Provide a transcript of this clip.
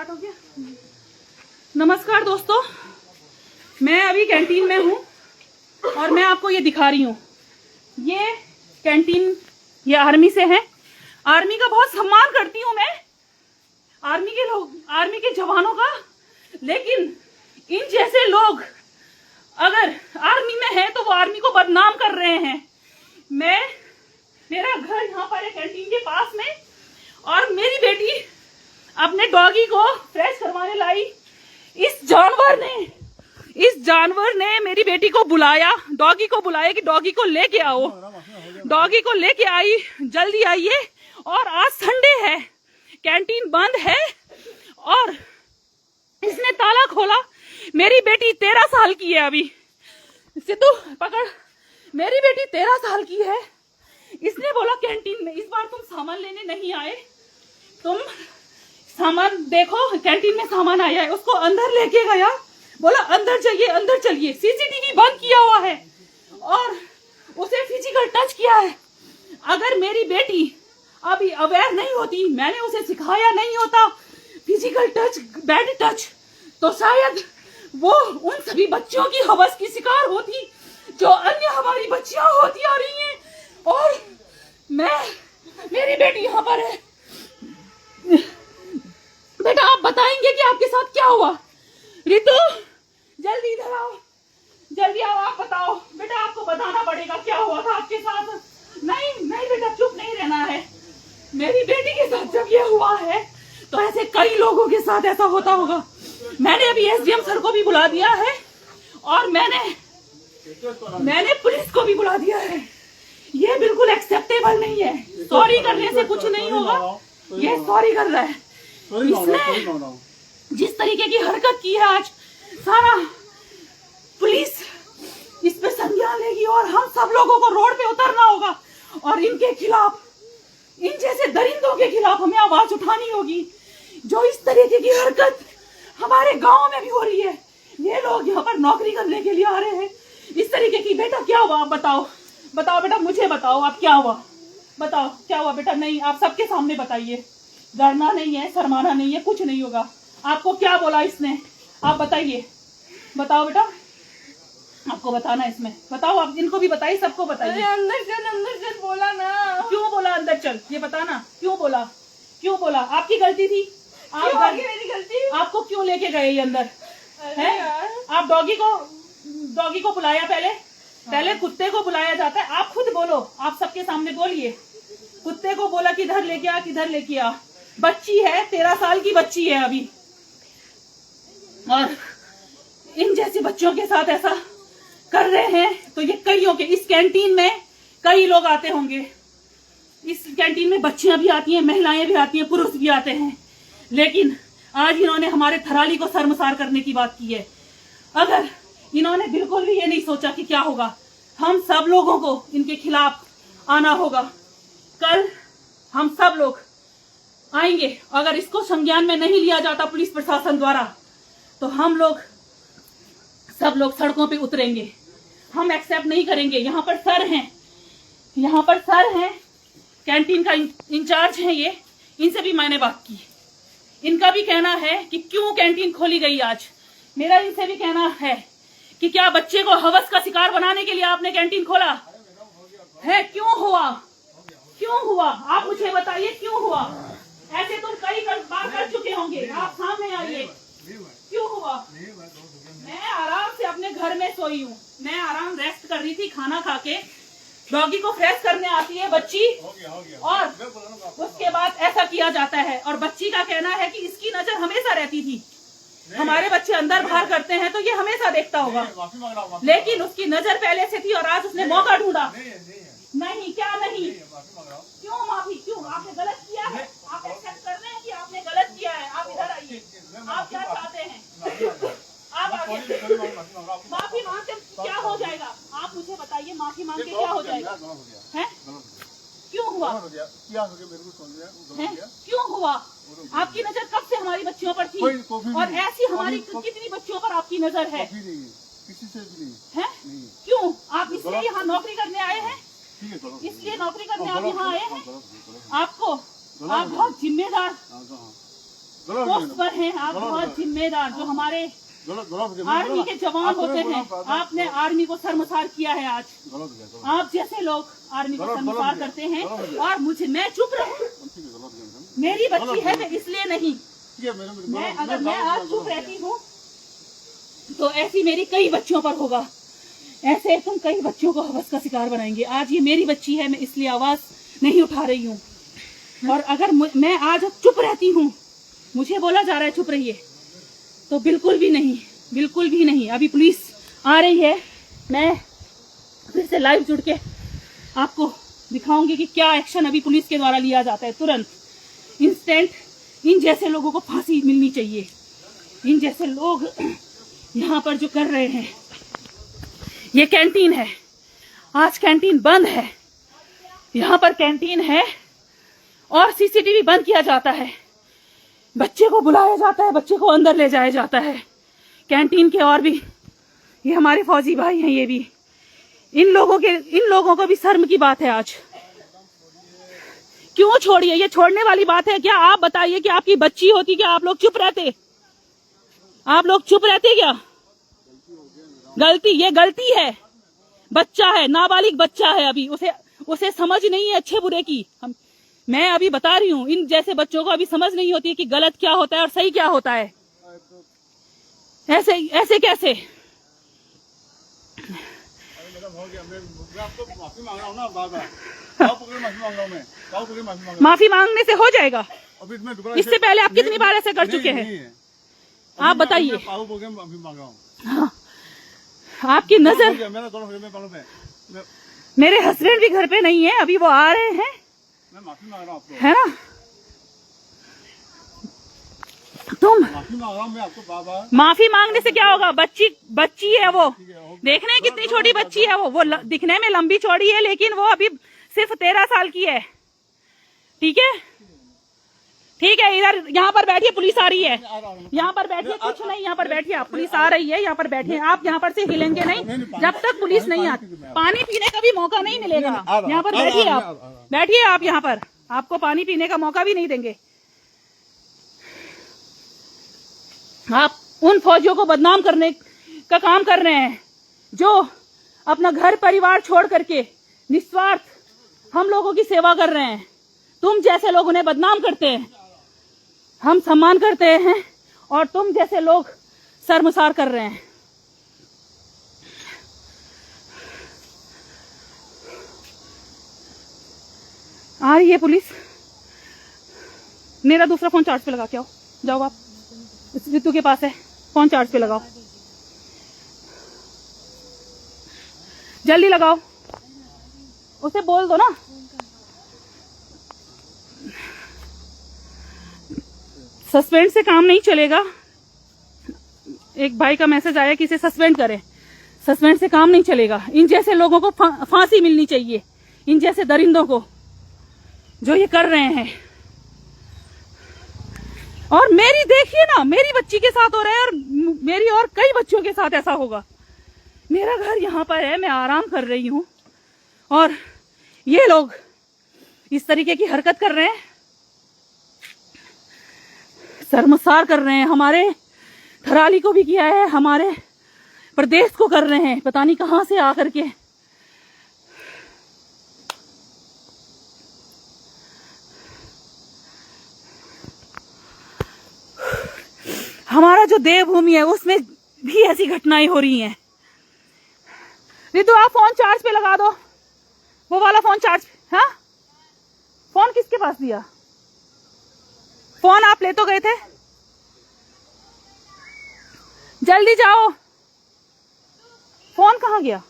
Start हो गया। नमस्कार दोस्तों, मैं अभी कैंटीन में हूँ और मैं आपको ये दिखा रही हूँ। ये कैंटीन ये आर्मी से है। आर्मी का बहुत सम्मान करती हूँ मैं, आर्मी के लोग, आर्मी के जवानों का। लेकिन इन जैसे लोग अगर आर्मी में है तो वो आर्मी को बदनाम कर रहे हैं। मेरा घर यहाँ पर है कैंटीन के पास में, और मेरी बेटी अपने डॉगी को फ्रेश करवाने लाई। इस जानवर ने मेरी बेटी को बुलाया, डॉगी को बुलाया कि डॉगी को लेके आओ। डॉगी को लेके आई, जल्दी आइए। और आज संडे है, कैंटीन बंद है और इसने ताला खोला। मेरी बेटी 13 साल की है अभी। सिद्धू पकड़, मेरी बेटी 13 साल की है। इसने बोला कैंटीन में इस बार तुम सामान लेने नहीं आए, तुम सामान देखो कैंटीन में सामान आया है। उसको अंदर लेके गया, बोला अंदर जाइए, अंदर चलिए। सीसीटीवी बंद किया हुआ है और उसे फिजिकल टच किया है। अगर मेरी बेटी अभी अवेयर नहीं होती, मैंने उसे सिखाया नहीं होता फिजिकल टच, बैड टच, तो शायद वो उन सभी बच्चों की हवस की शिकार होती जो अन्य हमारी बच्चियां होती आ रही हैं। और मेरी बेटी यहाँ पर है। बेटा आप बताएंगे कि आपके साथ क्या हुआ? रितु जल्दी इधर आओ, जल्दी आओ, आप बताओ। बेटा आपको बताना पड़ेगा क्या हुआ था आपके साथ। नहीं बेटा चुप नहीं रहना है। मेरी बेटी के साथ जब ये हुआ है तो ऐसे कई लोगों के साथ ऐसा होता होगा। मैंने अभी एसडीएम सर को भी बुला दिया है और मैंने पुलिस को भी बुला दिया है। ये बिल्कुल एक्सेप्टेबल नहीं है। सॉरी करने से कुछ नहीं होगा। ये सॉरी कर रहा है। इसने जिस तरीके की हरकत की है आज, सारा पुलिस इस पे संज्ञान लेगी और हम सब लोगों को रोड पे उतरना होगा और इनके खिलाफ, इन जैसे दरिंदों के खिलाफ हमें आवाज उठानी होगी जो इस तरीके की हरकत हमारे गांव में भी हो रही है। ये लोग यहाँ पर नौकरी करने के लिए आ रहे हैं इस तरीके की। बेटा क्या हुआ आप बताओ, बताओ बेटा मुझे बताओ, आप क्या हुआ बताओ, क्या हुआ बेटा? नहीं आप सबके सामने बताइए, डरना नहीं है, शर्माना नहीं है, कुछ नहीं होगा। आपको क्या बोला इसने, आप बताइए, बताओ बेटा, आपको बताना इसमें, बताओ आप, इनको भी बताइए, सबको बताइए। अंदर चल बोला ना। क्यों बोला अंदर चल, ये बताना क्यों बोला, क्यों बोला? आपकी गलती थी, मेरी गलती। आपको क्यों लेके गए ये अंदर है? आप डॉगी को बुलाया, पहले कुत्ते को बुलाया जाता है। आप खुद बोलो, आप सबके सामने बोलिए। कुत्ते को बोला किधर लेके आ, किधर लेके आ। बच्ची है, 13 साल की बच्ची है अभी, और इन जैसे बच्चों के साथ ऐसा कर रहे हैं तो ये कईयों के, इस कैंटीन में कई लोग आते होंगे। इस कैंटीन में बच्चियां भी आती हैं, महिलाएं भी आती हैं, पुरुष भी आते हैं। लेकिन आज इन्होंने हमारे थराली को शर्मसार करने की बात की है। अगर इन्होंने बिल्कुल भी ये नहीं सोचा कि क्या होगा, हम सब लोगों को इनके खिलाफ आना होगा। कल हम सब लोग आएंगे। अगर इसको संज्ञान में नहीं लिया जाता पुलिस प्रशासन द्वारा तो हम लोग सब लोग सड़कों पे उतरेंगे। हम एक्सेप्ट नहीं करेंगे। यहाँ पर सर हैं, कैंटीन का इंचार्ज हैं ये, इनसे भी मैंने बात की। इनका भी कहना है कि क्यों कैंटीन खोली गई आज। मेरा इनसे भी कहना है कि क्या बच्चे को हवस का शिकार बनाने के लिए आपने कैंटीन खोला है? क्यों हुआ आप मुझे बताइए, क्यों हुआ? ऐसे तुम कई बार कर चुके होंगे, आप सामने आइए। क्यों हुआ? मैं आराम से अपने घर में सोई हूँ, मैं आराम रेस्ट कर रही थी, खाना खा के। डॉगी को फ्रेश करने आती है बच्ची और उसके बाद ऐसा किया जाता है। और बच्ची का कहना है कि इसकी नजर हमेशा रहती थी, हमारे बच्चे अंदर बाहर करते हैं तो ये हमेशा देखता होगा, लेकिन उसकी नजर पहले से थी और आज उसने मौका ढूंढा। नहीं, क्या नहीं, क्यों माफी, क्यों? आपने गलत किया है, आप एक्सेप्ट कर रहे हैं कि आपने गलत किया है। आप इधर आइए, आप क्या चाहते हैं? आप आगे माफी मांग के क्या हो जाएगा? आप मुझे बताइए, माफी मांग के क्या हो जाएगा? है क्यों हुआ? क्यों हुआ? आपकी नजर कब से हमारी बच्चियों पर थी? और ऐसी हमारी कितनी बच्चियों पर आपकी नजर है? किसी से भी नहीं है? क्यों? आप इसलिए यहाँ नौकरी करने आए हैं? इसलिए नौकरी करने आप यहाँ आए हैं? आपको, आप बहुत जिम्मेदार पोस्ट पर हैं, आप बहुत जिम्मेदार, जो हमारे आर्मी के जवान होते हैं, आपने आर्मी को शर्मसार किया है आज। आप जैसे लोग आर्मी को शर्मसार करते हैं और मैं चुप रहूं? मेरी बच्ची है, मैं इसलिए नहीं, अगर मैं आज चुप रहती हूँ तो ऐसी मेरी कई बच्चियों पर होगा, ऐसे तुम कई बच्चों को हवस का शिकार बनाएंगे। आज ये मेरी बच्ची है, मैं इसलिए आवाज नहीं उठा रही हूँ। और अगर मैं आज चुप रहती हूँ, मुझे बोला जा रहा है चुप रहिए, तो बिल्कुल भी नहीं, बिल्कुल भी नहीं। अभी पुलिस आ रही है, मैं फिर से लाइव जुड़ के आपको दिखाऊंगी कि क्या एक्शन अभी पुलिस के द्वारा लिया जाता है। तुरंत, इंस्टेंट, इन जैसे लोगों को फांसी मिलनी चाहिए। इन जैसे लोग यहाँ पर जो कर रहे हैं, ये कैंटीन है, आज कैंटीन बंद है, यहाँ पर कैंटीन है और सीसीटीवी बंद किया जाता है, बच्चे को बुलाया जाता है, बच्चे को अंदर ले जाया जाता है कैंटीन के। और भी ये हमारे फौजी भाई हैं, ये भी इन लोगों को भी शर्म की बात है। आज क्यों छोड़िए, ये छोड़ने वाली बात है क्या? आप बताइए कि आपकी बच्ची होती क्या आप लोग चुप रहते? आप लोग चुप रहते क्या? ये गलती है, बच्चा है, नाबालिग बच्चा है, अभी उसे समझ नहीं है अच्छे बुरे की। मैं अभी बता रही हूँ, इन जैसे बच्चों को अभी समझ नहीं होती कि गलत क्या होता है और सही क्या होता है। ऐसे कैसे? माफी मांगने से हो जाएगा? इससे पहले आप कितनी बार ऐसे कर चुके हैं? आप बताइए। हाँ, आपकी नजर, मेरे हस्बैंड भी घर पे नहीं है, अभी वो आ रहे हैं, मैं माफी मांग रहा हूँ आपको, है ना? तुम माफी मांग रहा हूँ मैं आपको बाबा। माफी मांगने से क्या होगा? बच्ची है वो, देखने में कितनी छोटी बच्ची है वो दिखने में लंबी चौड़ी है, लेकिन वो अभी सिर्फ 13 साल की है। ठीक है, ठीक है, इधर यहाँ पर बैठिए, पुलिस आ रही है, यहाँ पर बैठिए, कुछ नहीं, यहाँ पर बैठिए आप, पुलिस आ रही है, यहाँ पर बैठिए आप, यहाँ पर से हिलेंगे नहीं जब तक पुलिस नहीं आती। पानी पीने का भी मौका नहीं मिलेगा, यहाँ पर बैठिए आप, बैठिए आप यहाँ पर, आपको पानी पीने का मौका भी नहीं देंगे। आप उन फौजियों को बदनाम करने का काम कर रहे हैं जो अपना घर परिवार छोड़ करके निस्वार्थ हम लोगों की सेवा कर रहे हैं। तुम जैसे लोग उन्हें बदनाम करते हैं, हम सम्मान करते हैं, और तुम जैसे लोग शर्मसार कर रहे हैं। आ रही है पुलिस। मेरा दूसरा फोन चार्ज पे लगा के आओ, जाओ आप, रितु के पास है, फोन चार्ज पे लगाओ, जल्दी लगाओ, उसे बोल दो ना। सस्पेंड से काम नहीं चलेगा। एक भाई का मैसेज आया कि इसे सस्पेंड करें, सस्पेंड से काम नहीं चलेगा। इन जैसे लोगों को फांसी मिलनी चाहिए, इन जैसे दरिंदों को जो ये कर रहे हैं। और मेरी देखिए ना, मेरी बच्ची के साथ हो रहा है और मेरी और कई बच्चों के साथ ऐसा होगा। मेरा घर यहाँ पर है, मैं आराम कर रही हूँ और ये लोग इस तरीके की हरकत कर रहे हैं, शर्मसार कर रहे हैं। हमारे थराली को भी किया है, हमारे प्रदेश को कर रहे हैं, पता नहीं कहां से आकर के। हमारा जो देवभूमि है उसमें भी ऐसी घटनाएं हो रही हैं। रितु आप फोन चार्ज पे लगा दो, वो वाला फोन चार्ज। हाँ, फोन किसके पास दिया? फोन आप ले तो गए थे, जल्दी जाओ, फोन कहाँ गया?